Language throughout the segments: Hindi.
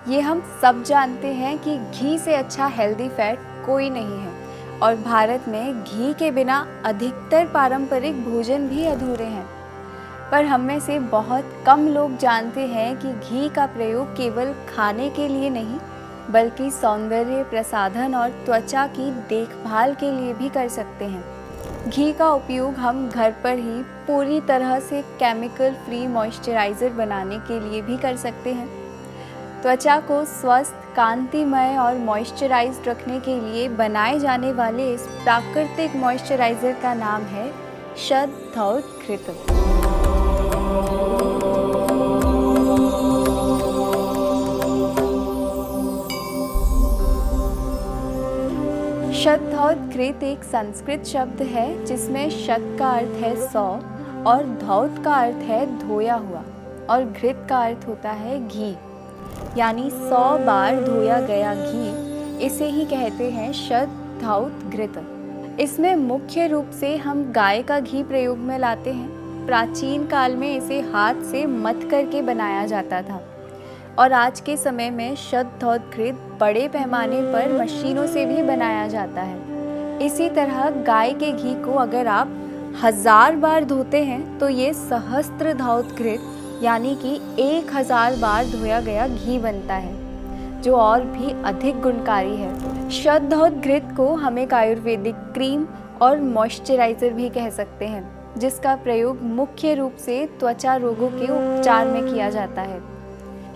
ये हम सब जानते हैं कि घी से अच्छा हेल्दी फैट कोई नहीं है और भारत में घी के बिना अधिकतर पारंपरिक भोजन भी अधूरे हैं। पर हम में से बहुत कम लोग जानते हैं कि घी का प्रयोग केवल खाने के लिए नहीं बल्कि सौंदर्य प्रसाधन और त्वचा की देखभाल के लिए भी कर सकते हैं। घी का उपयोग हम घर पर ही पूरी तरह से केमिकल फ्री मॉइस्चराइज़र बनाने के लिए भी कर सकते हैं। त्वचा को स्वस्थ, कांतिमय और मॉइस्चराइज्ड रखने के लिए बनाए जाने वाले इस प्राकृतिक मॉइस्चराइज़र का नाम है शतधौत घृत। शतधौत घृत एक संस्कृत शब्द है जिसमें शत का अर्थ है 100 और धौत का अर्थ है धोया हुआ और घृत का अर्थ होता है घी, यानी 100 बार धोया गया घी। इसे ही कहते हैं शतधौत घृत। इसमें मुख्य रूप से हम गाय का घी प्रयोग में लाते हैं। प्राचीन काल में इसे हाथ से मथ करके बनाया जाता था और आज के समय में शतधौत घृत बड़े पैमाने पर मशीनों से भी बनाया जाता है। इसी तरह गाय के घी को अगर आप 1000 बार धोते हैं तो ये सहस्त्रधौत घृत यानी कि 1000 बार धोया गया घी बनता है, जो और भी अधिक गुणकारी है। शतधौत घृत को हम एक आयुर्वेदिक क्रीम और मॉइस्चराइज़र भी कह सकते हैं, जिसका प्रयोग मुख्य रूप से त्वचा रोगों के उपचार में किया जाता है।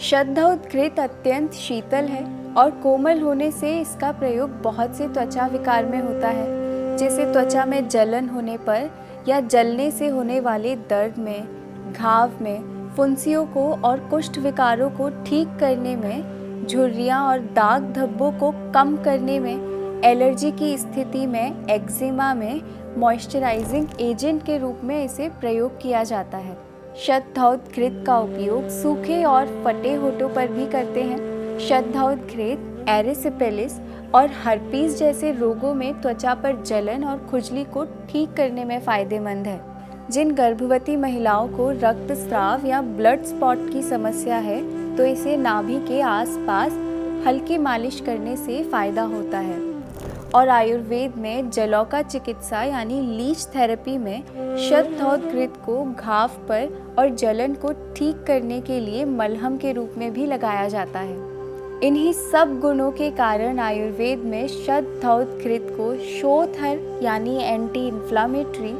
शतधौत घृत अत्यंत शीतल है और कोमल होने से इसका प्रयोग बहुत से त्वचा विकार में होता है, जैसे त्वचा में जलन होने पर या जलने से होने वाले दर्द में, घाव में, फुंसियों को और कुष्ठ विकारों को ठीक करने में, झुर्रियाँ और दाग धब्बों को कम करने में, एलर्जी की स्थिति में, एक्जिमा में मॉइस्चराइजिंग एजेंट के रूप में इसे प्रयोग किया जाता है। शतधौत घृत का उपयोग सूखे और फटे होठों पर भी करते हैं। शतधौत घृत एरिसिपेलिस और हर्पीस जैसे रोगों में त्वचा पर जलन और खुजली को ठीक करने में फ़ायदेमंद है। जिन गर्भवती महिलाओं को रक्तस्राव या ब्लड स्पॉट की समस्या है तो इसे नाभि के आसपास हल्की मालिश करने से फ़ायदा होता है। और आयुर्वेद में जलौका चिकित्सा यानी लीच थेरेपी में शतधौत घृत को घाव पर और जलन को ठीक करने के लिए मलहम के रूप में भी लगाया जाता है। इन्हीं सब गुणों के कारण आयुर्वेद में शतधौत घृत को शोथर यानी एंटी इन्फ्लामेटरी,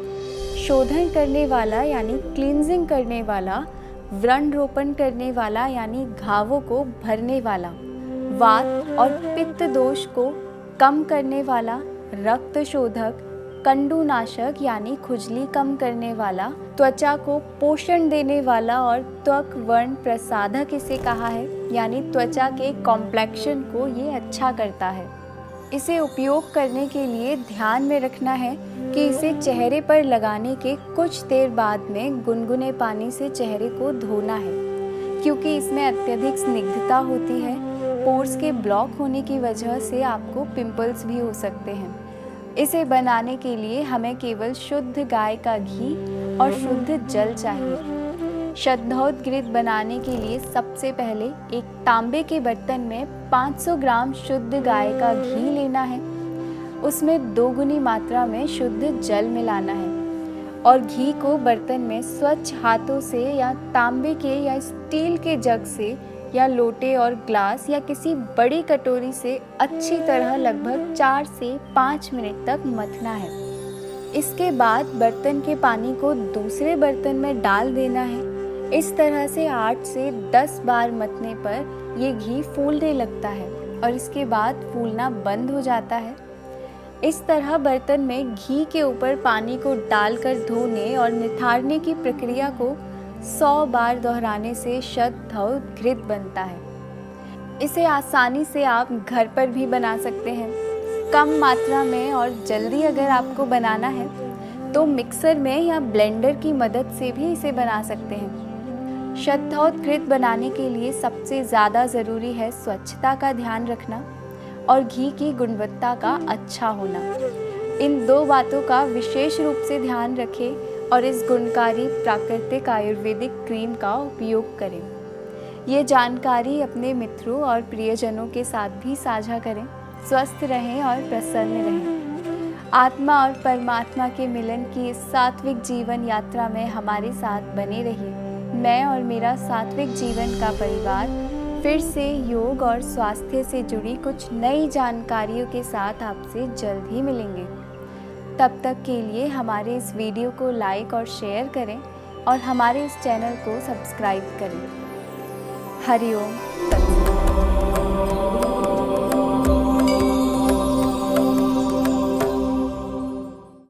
शोधन करने वाला यानी क्लींजिंग करने वाला, व्रण रोपण करने वाला यानी घावों को भरने वाला, वात और पित्त दोष को कम करने वाला, रक्त शोधक, कंडुनाशक यानी खुजली कम करने वाला, त्वचा को पोषण देने वाला और त्वक वर्ण प्रसाधक इसे कहा है, यानी त्वचा के कॉम्प्लेक्शन को ये अच्छा करता है। इसे उपयोग करने के लिए ध्यान में रखना है कि इसे चेहरे पर लगाने के कुछ देर बाद में गुनगुने पानी से चेहरे को धोना है, क्योंकि इसमें अत्यधिक स्निग्धता होती है। पोर्स के ब्लॉक होने की वजह से आपको पिंपल्स भी हो सकते हैं। इसे बनाने के लिए हमें केवल शुद्ध गाय का घी और शुद्ध जल चाहिए। शतधौत घृत बनाने के लिए सबसे पहले एक तांबे के बर्तन में 500 ग्राम शुद्ध गाय का घी लेना है। उसमें 2 गुनी मात्रा में शुद्ध जल मिलाना है और घी को बर्तन में स्वच्छ हाथों से या तांबे के या स्टील के जग से या लोटे और ग्लास या किसी बड़ी कटोरी से अच्छी तरह लगभग 4 से 5 मिनट तक मथना है। इसके बाद बर्तन के पानी को दूसरे बर्तन में डाल देना है। इस तरह से 8 से 10 बार मथने पर ये घी फूलने लगता है और इसके बाद फूलना बंद हो जाता है। इस तरह बर्तन में घी के ऊपर पानी को डालकर धोने और निथारने की प्रक्रिया को 100 बार दोहराने से शतधौत घृत बनता है। इसे आसानी से आप घर पर भी बना सकते हैं। कम मात्रा में और जल्दी अगर आपको बनाना है तो मिक्सर में या ब्लेंडर की मदद से भी इसे बना सकते हैं। शतधौत घृत बनाने के लिए सबसे ज़्यादा ज़रूरी है स्वच्छता का ध्यान रखना और घी की गुणवत्ता का अच्छा होना। इन 2 बातों का विशेष रूप से ध्यान रखें और इस गुणकारी प्राकृतिक आयुर्वेदिक क्रीम का उपयोग करें। ये जानकारी अपने मित्रों और प्रियजनों के साथ भी साझा करें। स्वस्थ रहें और प्रसन्न रहें। आत्मा और परमात्मा के मिलन की इस सात्विक जीवन यात्रा में हमारे साथ बने रहिए। मैं और मेरा सात्विक जीवन का परिवार फिर से योग और स्वास्थ्य से जुड़ी कुछ नई जानकारियों के साथ आपसे जल्द ही मिलेंगे। तब तक के लिए हमारे इस वीडियो को लाइक और शेयर करें और हमारे इस चैनल को सब्सक्राइब करें। हरि ओम तत्सत।